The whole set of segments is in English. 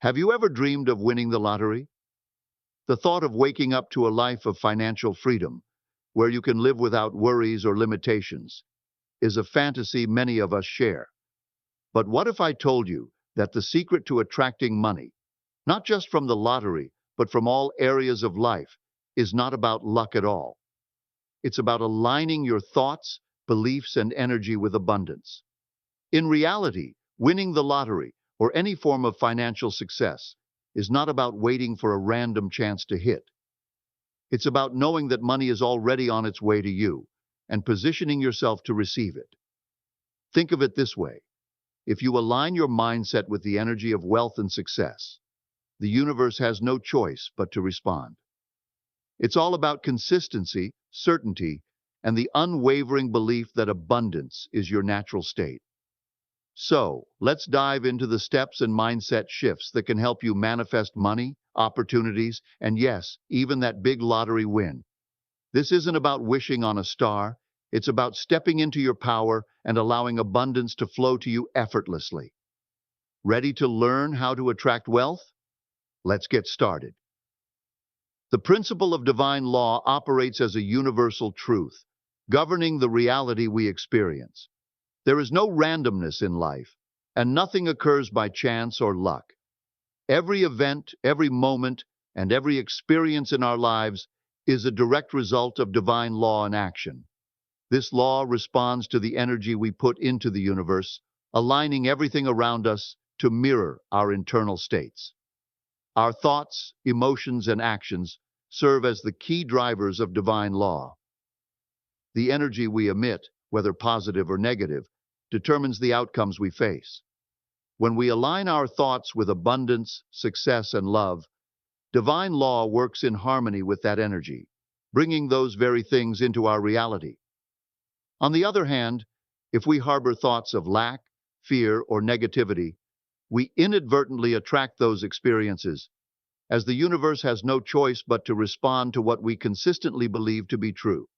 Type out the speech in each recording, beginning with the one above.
Have you ever dreamed of winning the lottery? The thought of waking up to a life of financial freedom, where you can live without worries or limitations, is a fantasy many of us share. But what if I told you that the secret to attracting money, not just from the lottery, but from all areas of life, is not about luck at all? It's about aligning your thoughts, beliefs, and energy with abundance. In reality, winning the lottery, or any form of financial success, is not about waiting for a random chance to hit. It's about knowing that money is already on its way to you and positioning yourself to receive it. Think of it this way. If you align your mindset with the energy of wealth and success, the universe has no choice but to respond. It's all about consistency, certainty, and the unwavering belief that abundance is your natural state. So, let's dive into the steps and mindset shifts that can help you manifest money, opportunities, and yes, even that big lottery win. This isn't about wishing on a star, it's about stepping into your power and allowing abundance to flow to you effortlessly. Ready to learn how to attract wealth? Let's get started. The principle of divine law operates as a universal truth, governing the reality we experience. There is no randomness in life, and nothing occurs by chance or luck. Every event, every moment, and every experience in our lives is a direct result of divine law in action. This law responds to the energy we put into the universe, aligning everything around us to mirror our internal states. Our thoughts, emotions, and actions serve as the key drivers of divine law. The energy we emit, whether positive or negative, determines the outcomes we face. When we align our thoughts with abundance, success, and love, divine law works in harmony with that energy, bringing those very things into our reality. On the other hand, if we harbor thoughts of lack, fear, or negativity, we inadvertently attract those experiences, as the universe has no choice but to respond to what we consistently believe to be true.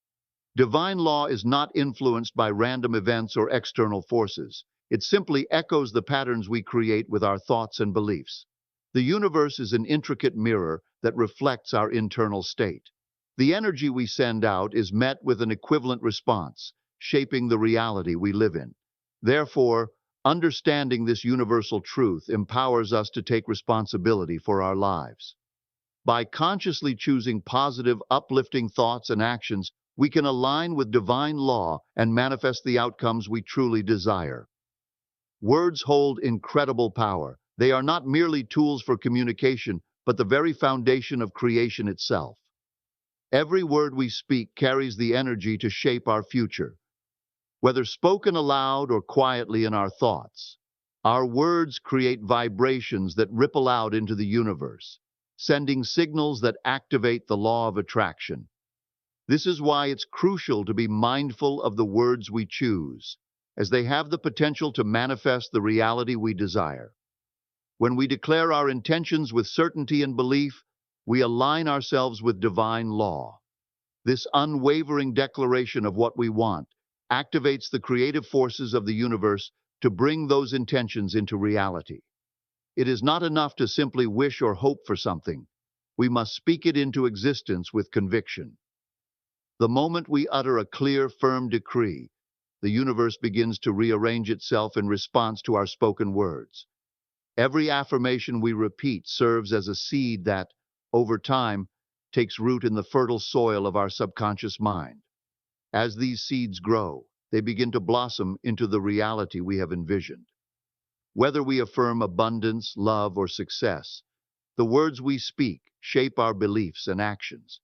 Divine law is not influenced by random events or external forces. It simply echoes the patterns we create with our thoughts and beliefs. The universe is an intricate mirror that reflects our internal state. The energy we send out is met with an equivalent response, shaping the reality we live in. Therefore, understanding this universal truth empowers us to take responsibility for our lives. By consciously choosing positive, uplifting thoughts and actions, we can align with divine law and manifest the outcomes we truly desire. Words hold incredible power. They are not merely tools for communication, but the very foundation of creation itself. Every word we speak carries the energy to shape our future. Whether spoken aloud or quietly in our thoughts, our words create vibrations that ripple out into the universe, sending signals that activate the law of attraction. This is why it's crucial to be mindful of the words we choose, as they have the potential to manifest the reality we desire. When we declare our intentions with certainty and belief, we align ourselves with divine law. This unwavering declaration of what we want activates the creative forces of the universe to bring those intentions into reality. It is not enough to simply wish or hope for something. We must speak it into existence with conviction. The moment we utter a clear, firm decree, the universe begins to rearrange itself in response to our spoken words. Every affirmation we repeat serves as a seed that, over time, takes root in the fertile soil of our subconscious mind. As these seeds grow, they begin to blossom into the reality we have envisioned. Whether we affirm abundance, love, or success, the words we speak shape our beliefs and actions,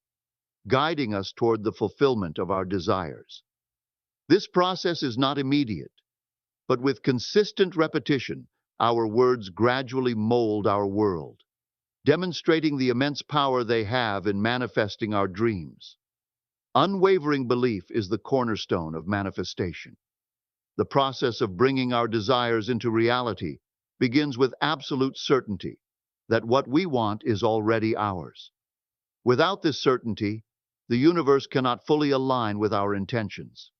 guiding us toward the fulfillment of our desires. This process is not immediate, but with consistent repetition, our words gradually mold our world, demonstrating the immense power they have in manifesting our dreams. Unwavering belief is the cornerstone of manifestation. The process of bringing our desires into reality begins with absolute certainty that what we want is already ours. Without this certainty, the universe cannot fully align with our intentions.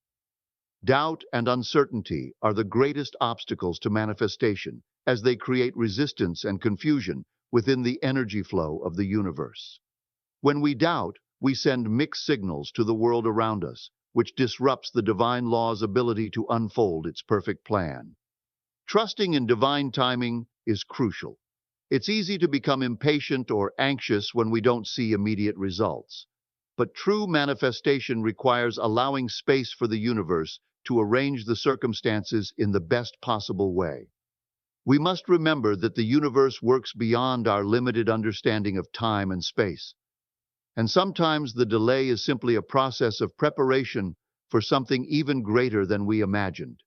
Doubt and uncertainty are the greatest obstacles to manifestation, as they create resistance and confusion within the energy flow of the universe. When we doubt, we send mixed signals to the world around us, which disrupts the divine law's ability to unfold its perfect plan. Trusting in divine timing is crucial. It's easy to become impatient or anxious when we don't see immediate results. But true manifestation requires allowing space for the universe to arrange the circumstances in the best possible way. We must remember that the universe works beyond our limited understanding of time and space. And sometimes the delay is simply a process of preparation for something even greater than we imagined.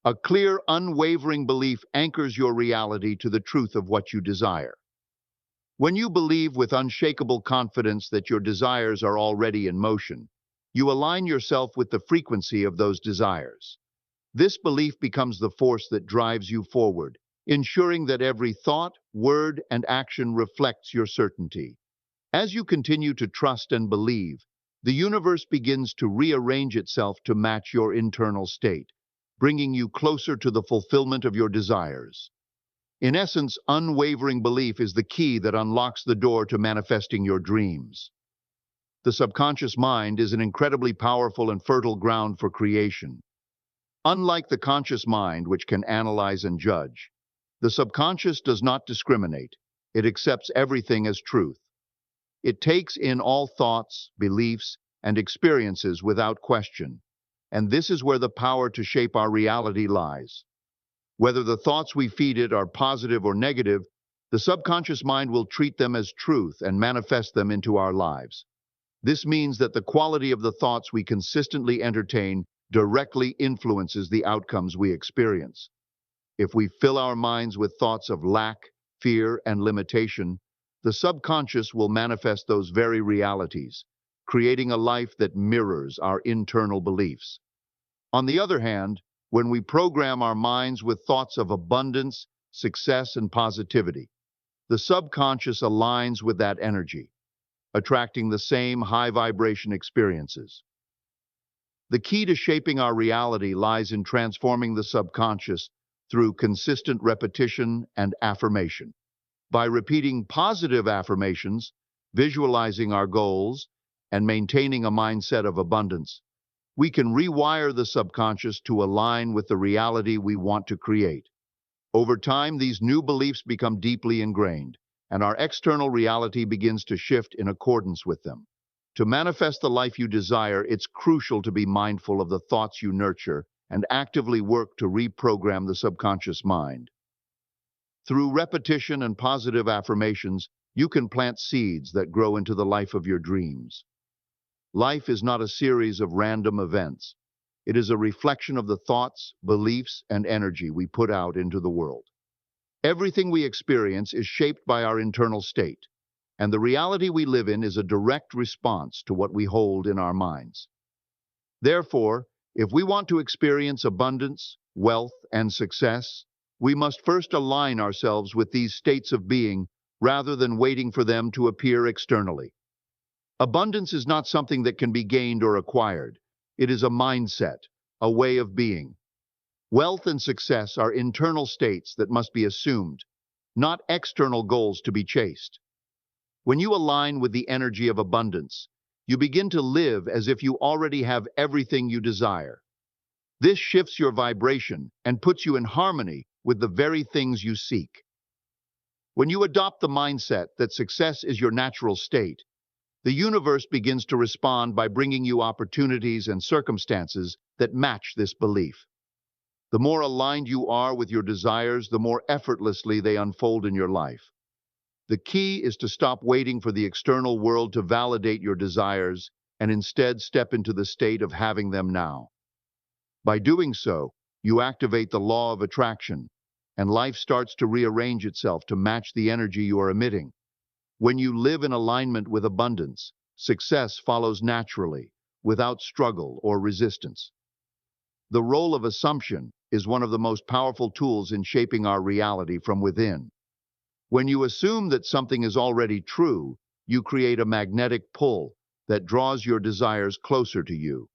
A clear, unwavering belief anchors your reality to the truth of what you desire. When you believe with unshakable confidence that your desires are already in motion, you align yourself with the frequency of those desires. This belief becomes the force that drives you forward, ensuring that every thought, word, and action reflects your certainty. As you continue to trust and believe, the universe begins to rearrange itself to match your internal state, bringing you closer to the fulfillment of your desires. In essence, unwavering belief is the key that unlocks the door to manifesting your dreams. The subconscious mind is an incredibly powerful and fertile ground for creation. Unlike the conscious mind, which can analyze and judge, the subconscious does not discriminate. It accepts everything as truth. It takes in all thoughts, beliefs, and experiences without question. And this is where the power to shape our reality lies. Whether the thoughts we feed it are positive or negative, the subconscious mind will treat them as truth and manifest them into our lives. This means that the quality of the thoughts we consistently entertain directly influences the outcomes we experience. If we fill our minds with thoughts of lack, fear, and limitation, the subconscious will manifest those very realities, creating a life that mirrors our internal beliefs. On the other hand, when we program our minds with thoughts of abundance, success, and positivity, the subconscious aligns with that energy, attracting the same high vibration experiences. The key to shaping our reality lies in transforming the subconscious through consistent repetition and affirmation. By repeating positive affirmations, visualizing our goals, and maintaining a mindset of abundance, we can rewire the subconscious to align with the reality we want to create. Over time, these new beliefs become deeply ingrained, and our external reality begins to shift in accordance with them. To manifest the life you desire, it's crucial to be mindful of the thoughts you nurture and actively work to reprogram the subconscious mind. Through repetition and positive affirmations, you can plant seeds that grow into the life of your dreams. Life is not a series of random events. It is a reflection of the thoughts, beliefs, and energy we put out into the world. Everything we experience is shaped by our internal state, and the reality we live in is a direct response to what we hold in our minds. Therefore, if we want to experience abundance, wealth, and success, we must first align ourselves with these states of being rather than waiting for them to appear externally. Abundance is not something that can be gained or acquired. It is a mindset, a way of being. Wealth and success are internal states that must be assumed, not external goals to be chased. When you align with the energy of abundance, you begin to live as if you already have everything you desire. This shifts your vibration and puts you in harmony with the very things you seek. When you adopt the mindset that success is your natural state, the universe begins to respond by bringing you opportunities and circumstances that match this belief. The more aligned you are with your desires, the more effortlessly they unfold in your life. The key is to stop waiting for the external world to validate your desires and instead step into the state of having them now. By doing so, you activate the law of attraction, and life starts to rearrange itself to match the energy you are emitting. When you live in alignment with abundance, success follows naturally, without struggle or resistance. The role of assumption is one of the most powerful tools in shaping our reality from within. When you assume that something is already true, you create a magnetic pull that draws your desires closer to you.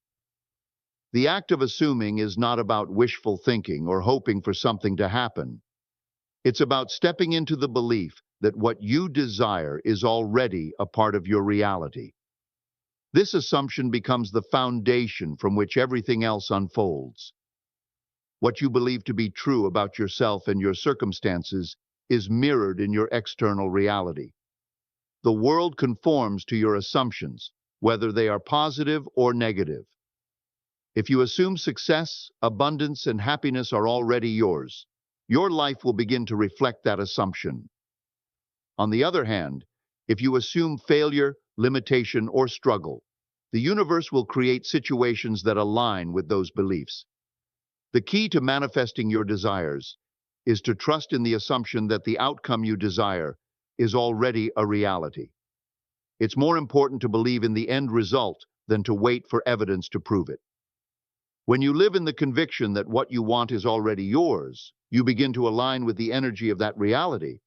The act of assuming is not about wishful thinking or hoping for something to happen. It's about stepping into the belief that what you desire is already a part of your reality. This assumption becomes the foundation from which everything else unfolds. What you believe to be true about yourself and your circumstances is mirrored in your external reality. The world conforms to your assumptions, whether they are positive or negative. If you assume success, abundance, and happiness are already yours, your life will begin to reflect that assumption. On the other hand, if you assume failure, limitation, or struggle, the universe will create situations that align with those beliefs. The key to manifesting your desires is to trust in the assumption that the outcome you desire is already a reality. It's more important to believe in the end result than to wait for evidence to prove it. When you live in the conviction that what you want is already yours, you begin to align with the energy of that reality,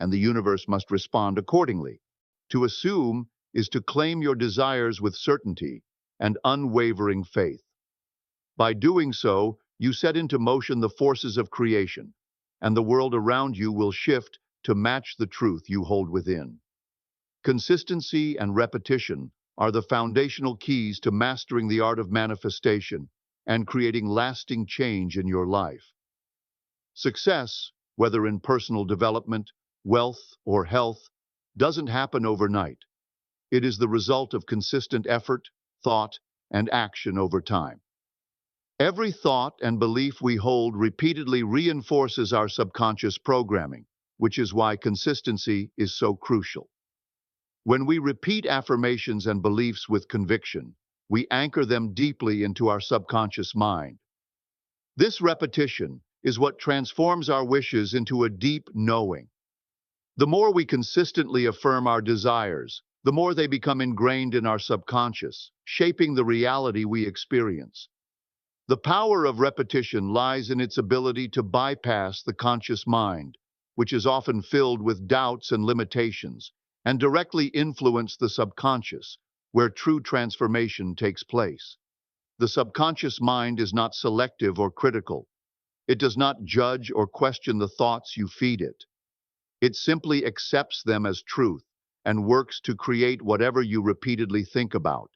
and the universe must respond accordingly. To assume is to claim your desires with certainty and unwavering faith. By doing so, you set into motion the forces of creation, and the world around you will shift to match the truth you hold within. Consistency and repetition are the foundational keys to mastering the art of manifestation and creating lasting change in your life. Success, whether in personal development, wealth, or health, doesn't happen overnight. It is the result of consistent effort, thought, and action over time. Every thought and belief we hold repeatedly reinforces our subconscious programming, which is why consistency is so crucial. When we repeat affirmations and beliefs with conviction, we anchor them deeply into our subconscious mind. This repetition is what transforms our wishes into a deep knowing. The more we consistently affirm our desires, the more they become ingrained in our subconscious, shaping the reality we experience. The power of repetition lies in its ability to bypass the conscious mind, which is often filled with doubts and limitations, and directly influence the subconscious, where true transformation takes place. The subconscious mind is not selective or critical. It does not judge or question the thoughts you feed it. It simply accepts them as truth and works to create whatever you repeatedly think about.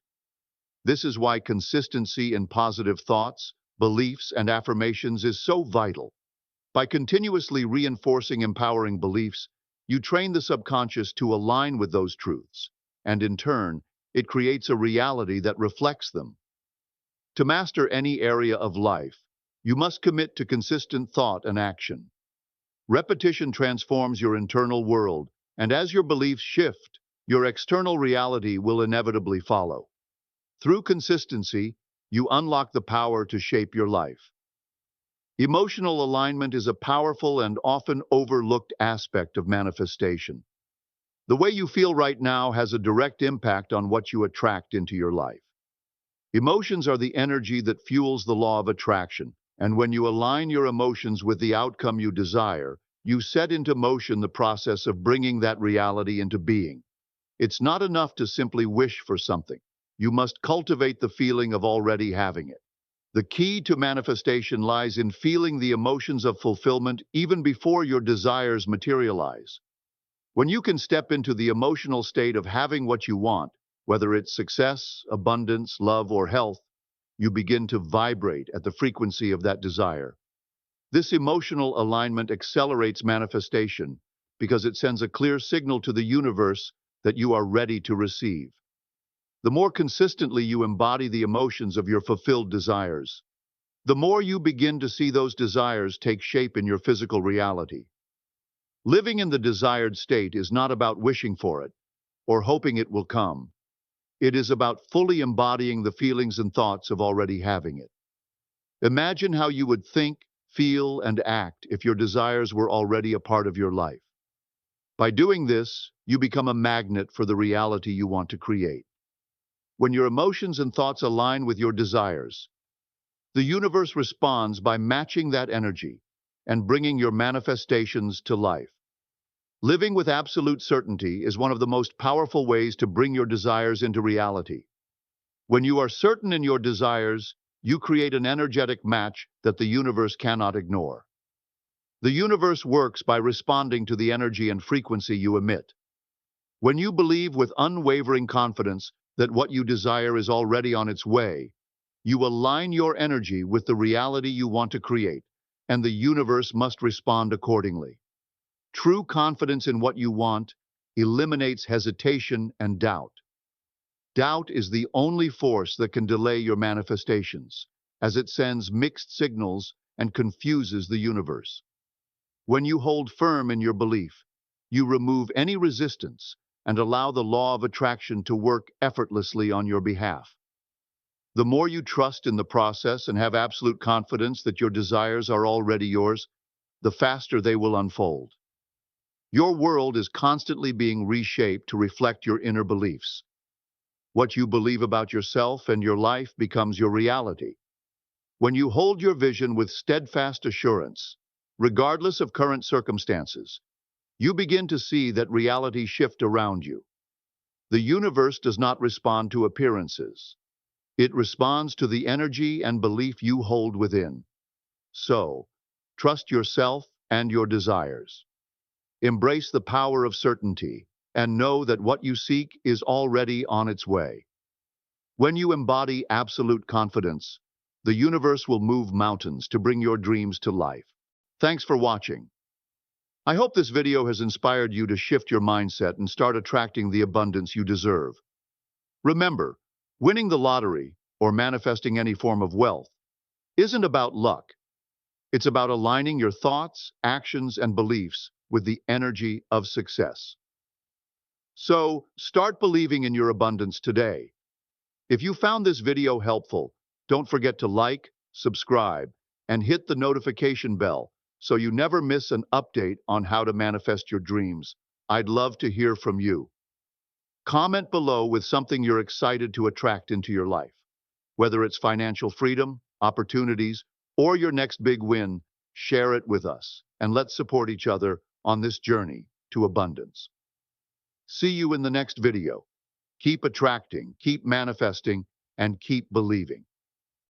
This is why consistency in positive thoughts, beliefs, and affirmations is so vital. By continuously reinforcing empowering beliefs, you train the subconscious to align with those truths, and in turn, it creates a reality that reflects them. To master any area of life, you must commit to consistent thought and action. Repetition transforms your internal world, and as your beliefs shift, your external reality will inevitably follow. Through consistency, you unlock the power to shape your life. Emotional alignment is a powerful and often overlooked aspect of manifestation. The way you feel right now has a direct impact on what you attract into your life. Emotions are the energy that fuels the law of attraction, and when you align your emotions with the outcome you desire, you set into motion the process of bringing that reality into being. It's not enough to simply wish for something. You must cultivate the feeling of already having it. The key to manifestation lies in feeling the emotions of fulfillment even before your desires materialize. When you can step into the emotional state of having what you want, whether it's success, abundance, love, or health, you begin to vibrate at the frequency of that desire. This emotional alignment accelerates manifestation because it sends a clear signal to the universe that you are ready to receive. The more consistently you embody the emotions of your fulfilled desires, the more you begin to see those desires take shape in your physical reality. Living in the desired state is not about wishing for it or hoping it will come. It is about fully embodying the feelings and thoughts of already having it. Imagine how you would think, feel, and act if your desires were already a part of your life. By doing this, you become a magnet for the reality you want to create. When your emotions and thoughts align with your desires, the universe responds by matching that energy and bringing your manifestations to life. Living with absolute certainty is one of the most powerful ways to bring your desires into reality. When you are certain in your desires, you create an energetic match that the universe cannot ignore. The universe works by responding to the energy and frequency you emit. When you believe with unwavering confidence that what you desire is already on its way, you align your energy with the reality you want to create, and the universe must respond accordingly. True confidence in what you want eliminates hesitation and doubt. Doubt is the only force that can delay your manifestations, as it sends mixed signals and confuses the universe. When you hold firm in your belief, you remove any resistance and allow the law of attraction to work effortlessly on your behalf. The more you trust in the process and have absolute confidence that your desires are already yours, the faster they will unfold. Your world is constantly being reshaped to reflect your inner beliefs. What you believe about yourself and your life becomes your reality. When you hold your vision with steadfast assurance, regardless of current circumstances, you begin to see that reality shift around you. The universe does not respond to appearances. It responds to the energy and belief you hold within. So, trust yourself and your desires. Embrace the power of certainty and know that what you seek is already on its way. When you embody absolute confidence, the universe will move mountains to bring your dreams to life. Thanks for watching. I hope this video has inspired you to shift your mindset and start attracting the abundance you deserve. Remember, winning the lottery or manifesting any form of wealth isn't about luck. It's about aligning your thoughts, actions, and beliefs with the energy of success. So, start believing in your abundance today. If you found this video helpful, don't forget to like, subscribe, and hit the notification bell so you never miss an update on how to manifest your dreams. I'd love to hear from you. Comment below with something you're excited to attract into your life. Whether it's financial freedom, opportunities, or your next big win, share it with us, and let's support each other on this journey to abundance. See you in the next video. Keep attracting, keep manifesting, and keep believing.